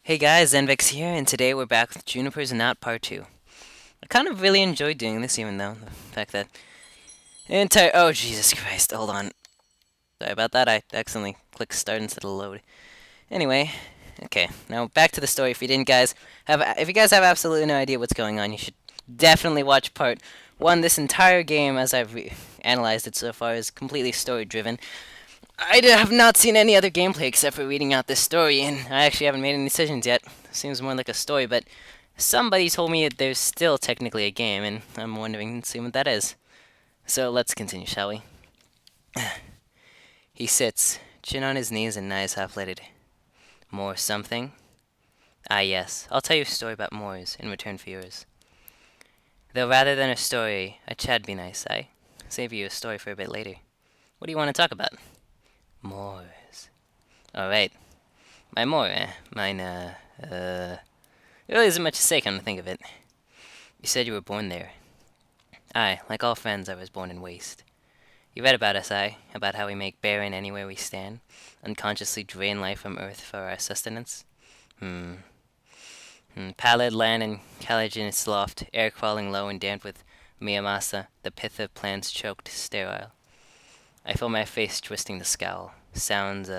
Hey guys, Xenvex here, and today we're back with Juniper's Knot Part 2. I kind of really enjoyed doing this, even though the fact that oh, Jesus Christ, hold on. Sorry about that, I accidentally clicked start instead of load. Anyway, okay, now back to the story. If you guys have absolutely no idea what's going on, you should definitely watch Part 1. This entire game, as I've analyzed it so far, is completely story-driven. Have not seen any other gameplay except for reading out this story, and I actually haven't made any decisions yet. Seems more like a story, but somebody told me that there's still technically a game, and I'm wondering, see what that is. So let's continue, shall we? He sits, chin on his knees and eyes half-lidded. More something? Ah, yes. I'll tell you a story about Moors in return for yours. Though rather than a story, a chat'd be nice, eh? Save you a story for a bit later. What do you want to talk about? Moors. Alright. My Moor, Mine, it really isn't much to say, come to think of it. You said you were born there. Aye, like all friends, I was born in waste. You read about us, aye? About how we make barren anywhere we stand, unconsciously drain life from earth for our sustenance? Pallid land and callage in its loft, air crawling low and damp with miamasa, the pith of plants choked, sterile. I feel my face twisting to scowl. It sounds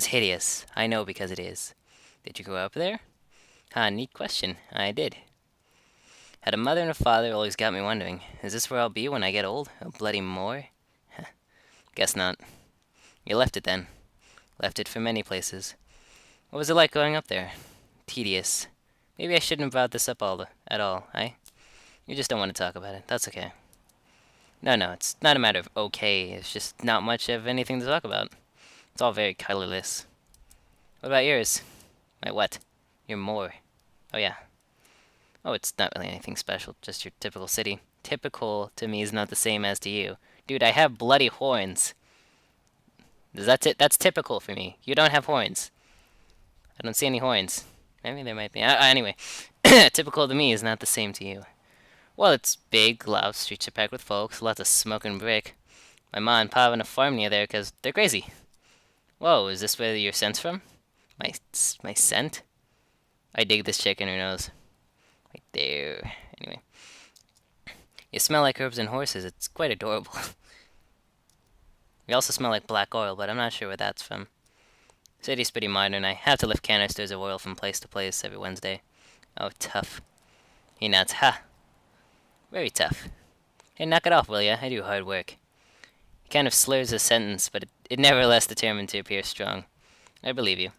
hideous. I know because it is. Did you grow up there? Neat question. I did. Had a mother and a father always got me wondering, is this where I'll be when I get old? A bloody Moor? Guess not. You left it then. Left it for many places. What was it like growing up there? Tedious. Maybe I shouldn't have brought this up at all, eh? You just don't want to talk about it. That's okay. No, it's not a matter of okay. It's just not much of anything to talk about. It's all very colorless. What about yours? My what? Your Moor. Oh, yeah. Oh, it's not really anything special, just your typical city. Typical to me is not the same as to you. Dude, I have bloody horns. That's typical for me. You don't have horns. I don't see any horns. Maybe there might be. Anyway, typical to me is not the same to you. Well, it's big, loud, streets are packed with folks, lots of smoke and brick. My ma and pa run a farm near there 'cause they're crazy. Whoa, is this where your scent's from? My scent? I dig this chick in her nose. Right there. Anyway. You smell like herbs and horses. It's quite adorable. We also smell like black oil, but I'm not sure where that's from. City's pretty modern. I have to lift canisters of oil from place to place every Wednesday. Oh, tough. He nods. Ha! Very tough. Hey, knock it off, will ya? I do hard work. He kind of slurs his sentence, but it nevertheless determined to appear strong. I believe you.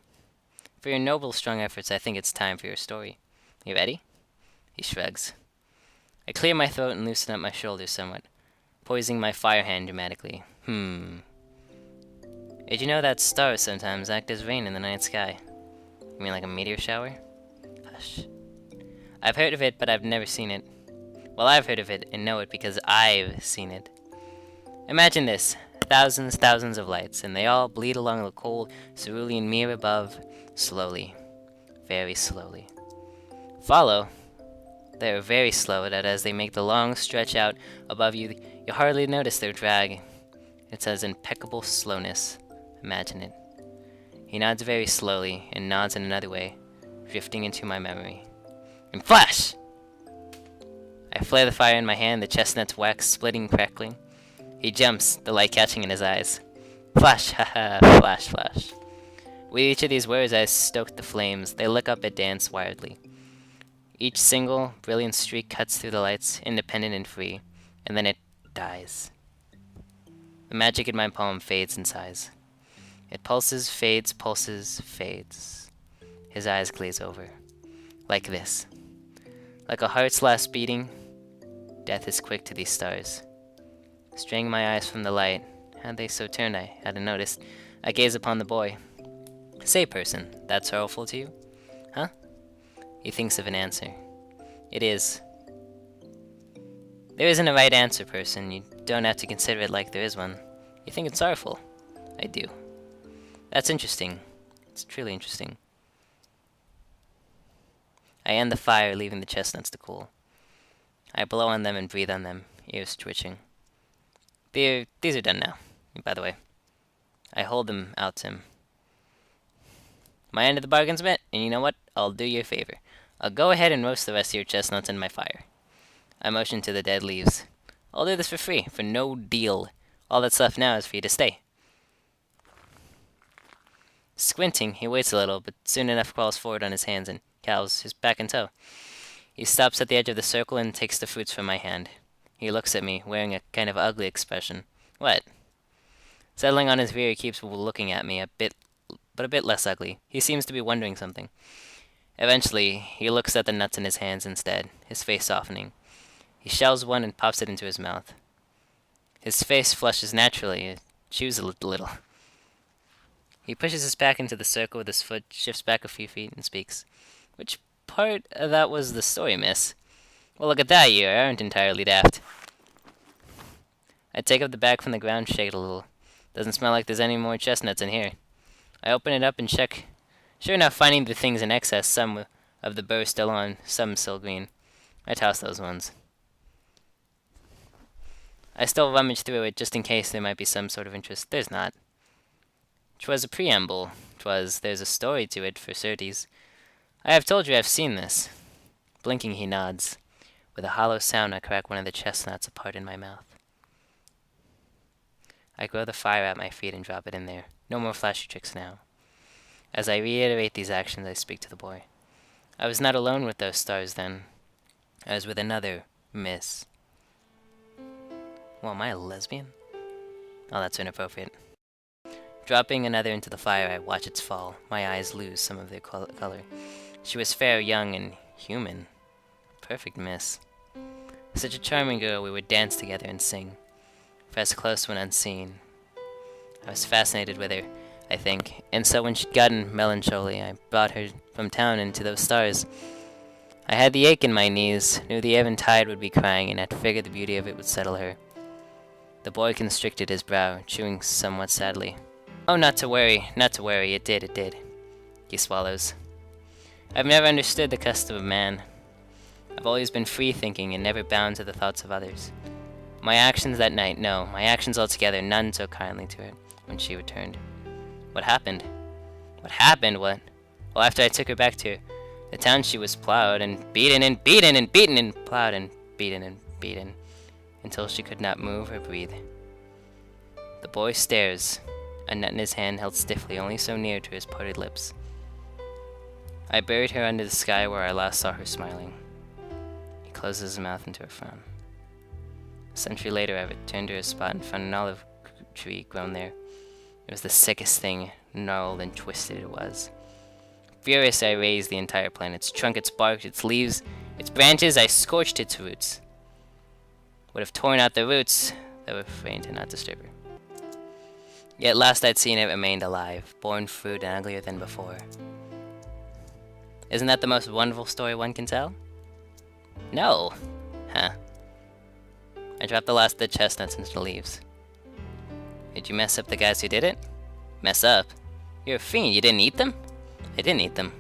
For your noble, strong efforts, I think it's time for your story. You ready? He shrugs. I clear my throat and loosen up my shoulders somewhat, poising my fire hand dramatically. Did you know that stars sometimes act as rain in the night sky? You mean like a meteor shower? Hush. I've heard of it, but I've never seen it. Well, I've heard of it and know it because I've seen it. Imagine this. Thousands of lights, and they all bleed along the cold cerulean mirror above, slowly. Very slowly. Follow. They are very slow, that as they make the long stretch out above you, you hardly notice their drag. It's as impeccable slowness. Imagine it. He nods very slowly, and nods in another way, drifting into my memory. And flash! I flare the fire in my hand, the chestnut's wax splitting, crackling. He jumps, the light catching in his eyes. Flash, haha, flash, flash. With each of these words, I stoke the flames. They look up and dance wildly. Each single, brilliant streak cuts through the lights, independent and free, and then it dies. The magic in my poem fades and sighs. It pulses, fades. His eyes glaze over. Like this. Like a heart's last beating, death is quick to these stars. Straying my eyes from the light, had they so turned I hadn't noticed, I gaze upon the boy. Say, person, that's sorrowful to you? Huh? He thinks of an answer. It is. There isn't a right answer, person. You don't have to consider it like there is one. You think it's sorrowful? I do. That's interesting. It's truly interesting. I end the fire, leaving the chestnuts to cool. I blow on them and breathe on them, ears twitching. These are done now, by the way. I hold them out to him. My end of the bargain's met, and you know what? I'll do you a favor. I'll go ahead and roast the rest of your chestnuts in my fire. I motioned to the dead leaves. I'll do this for free, for no deal. All that's left now is for you to stay. Squinting, he waits a little, but soon enough crawls forward on his hands and cows, his back and toe. He stops at the edge of the circle and takes the fruits from my hand. He looks at me, wearing a kind of ugly expression. What? Settling on his rear, he keeps looking at me, but a bit less ugly. He seems to be wondering something. Eventually, he looks at the nuts in his hands instead, his face softening. He shells one and pops it into his mouth. His face flushes naturally, chews a little. He pushes his back into the circle with his foot, shifts back a few feet, and speaks. Which part of that was the story, miss? Well, look at that, you aren't entirely daft. I take up the bag from the ground, shake it a little. Doesn't smell like there's any more chestnuts in here. I open it up and check. Sure enough, finding the things in excess, some of the burr still on, some still green. I toss those ones. I still rummage through it just in case there might be some sort of interest. There's not. 'Twas a preamble. There's a story to it, for certes. I have told you I've seen this. Blinking, he nods. With a hollow sound, I crack one of the chestnuts apart in my mouth. I grow the fire at my feet and drop it in there. No more flashy tricks now. As I reiterate these actions, I speak to the boy. I was not alone with those stars then. I was with another miss. Well, am I a lesbian? Oh, that's inappropriate. Dropping another into the fire, I watch its fall. My eyes lose some of their color. She was fair, young, and human. Perfect miss. Such a charming girl, we would dance together and sing. Press close when unseen. I was fascinated with her, I think, and so when she'd gotten melancholy, I brought her from town into those stars. I had the ache in my knees, knew the ebb and tide would be crying, and had figured the beauty of it would settle her. The boy constricted his brow, chewing somewhat sadly. Oh, not to worry, it did. He swallows. I've never understood the custom of man. I've always been free-thinking and never bound to the thoughts of others. My actions that night, no, my actions altogether, none so kindly to her, when she returned. What happened? What happened? What? Well, after I took her back to the town, she was plowed and beaten and beaten and beaten and plowed and beaten, until she could not move or breathe. The boy stares, a nut in his hand held stiffly, only so near to his parted lips. I buried her under the sky where I last saw her smiling. He closes his mouth into a frown. A century later, I returned to a spot and found an olive tree grown there. It was the sickest thing, gnarled and twisted it was. Furious, I razed the entire plant, its trunk, its bark, its leaves, its branches. I scorched its roots. Would have torn out the roots, though afraid to not disturb her. Yet last I'd seen it remained alive, born fruit and uglier than before. Isn't that the most wonderful story one can tell? No. Huh. I dropped the last of the chestnuts into the leaves. Did you mess up the guys who did it? Mess up? You're a fiend, you didn't eat them? I didn't eat them.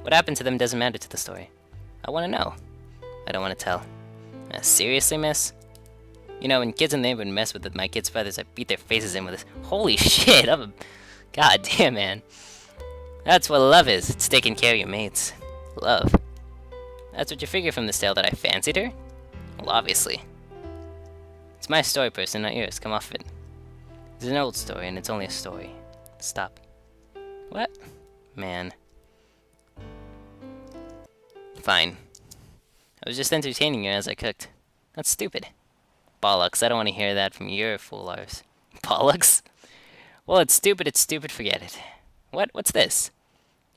What happened to them doesn't matter to the story. I want to know. I don't want to tell. Seriously, miss? You know, when kids in the neighborhood mess with my kids' feathers, I beat their faces in with this. Holy shit, God damn, man. That's what love is. It's taking care of your mates. Love. That's what you figure from this tale, that I fancied her? Well, obviously. It's my story, person, not yours. Come off it. It's an old story, and it's only a story. Stop. What? Man. Fine. I was just entertaining you as I cooked. That's stupid. Bollocks, I don't want to hear that from your fool arse. Bollocks? Well, it's stupid, forget it. What's this?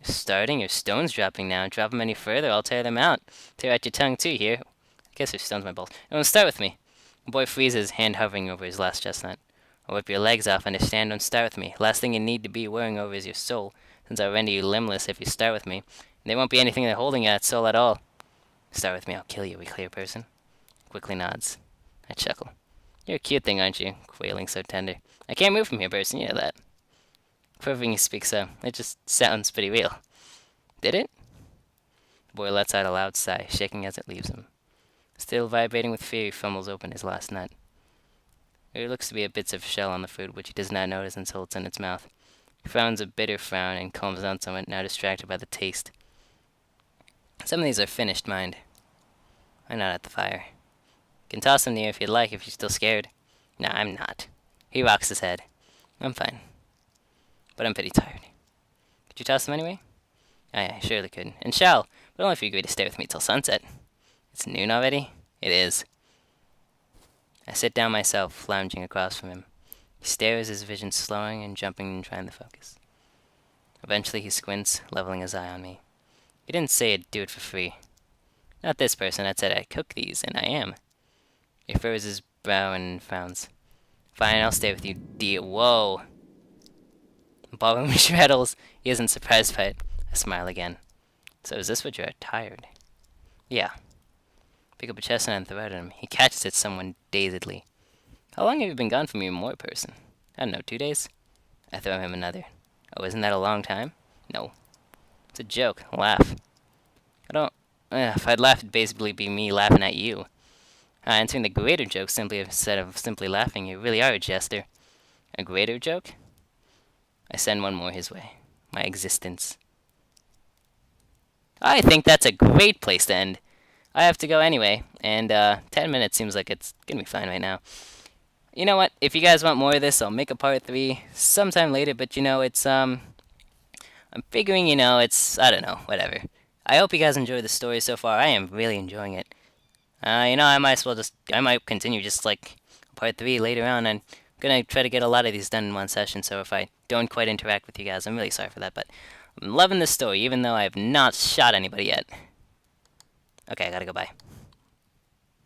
You're starting, your stone's dropping now. Drop them any further, I'll tear them out. Tear out your tongue too, here. I guess your stone's my balls. Don't start with me. The boy freezes, hand hovering over his last chestnut. I'll whip your legs off, understand? Don't start with me. Last thing you need to be worrying over is your soul, since I'll render you limbless if you start with me. And there won't be anything there holding that soul at all. Start with me, I'll kill you, we clear, person? Quickly nods. I chuckle. You're a cute thing, aren't you? Quailing so tender. I can't move from here, person, you know that. Proving you speak so. It just sounds pretty real. Did it? The boy lets out a loud sigh, shaking as it leaves him. Still vibrating with fear, he fumbles open his last nut. There looks to be a bits of shell on the food, which he does not notice until it's in its mouth. He frowns a bitter frown and calms down somewhat, now distracted by the taste. Some of these are finished, mind. I'm not at the fire. Can toss them near if you'd like, if you're still scared. Nah, I'm not. He rocks his head. I'm fine. But I'm pretty tired. Could you toss them anyway? I surely could. And shall, but only if you agree to stay with me till sunset. It's noon already? It is. I sit down myself, lounging across from him. He stares, his vision slowing and jumping and trying to focus. Eventually he squints, leveling his eye on me. He didn't say I'd do it for free. Not this person, I said I'd cook these, and I am. He furrows his brow and frowns. Fine, I'll stay with you, dear. Whoa. Ballroom shreddles. He isn't surprised by it. I smile again. So is this what you're tired? Yeah. Pick up a chestnut and throw it at him. He catches it somewhat dazedly. How long have you been gone from your more person? I don't know, 2 days? I throw him another. Oh, isn't that a long time? No. It's a joke. Laugh. I don't... if I'd laugh, it'd basically be me laughing at you. Answering the greater joke simply instead of simply laughing. You really are a jester. A greater joke? I send one more his way. My existence. I think that's a great place to end. I have to go anyway, and 10 minutes seems like it's gonna be fine right now. You know what? If you guys want more of this, I'll make a part 3 sometime later, but it's, I'm figuring, it's, I don't know, whatever. I hope you guys enjoy the story so far. I am really enjoying it. I might continue just like part 3 later on. I'm gonna try to get a lot of these done in one session, so if I don't quite interact with you guys, I'm really sorry for that, but I'm loving this story, even though I have not shot anybody yet. Okay, I gotta go, bye.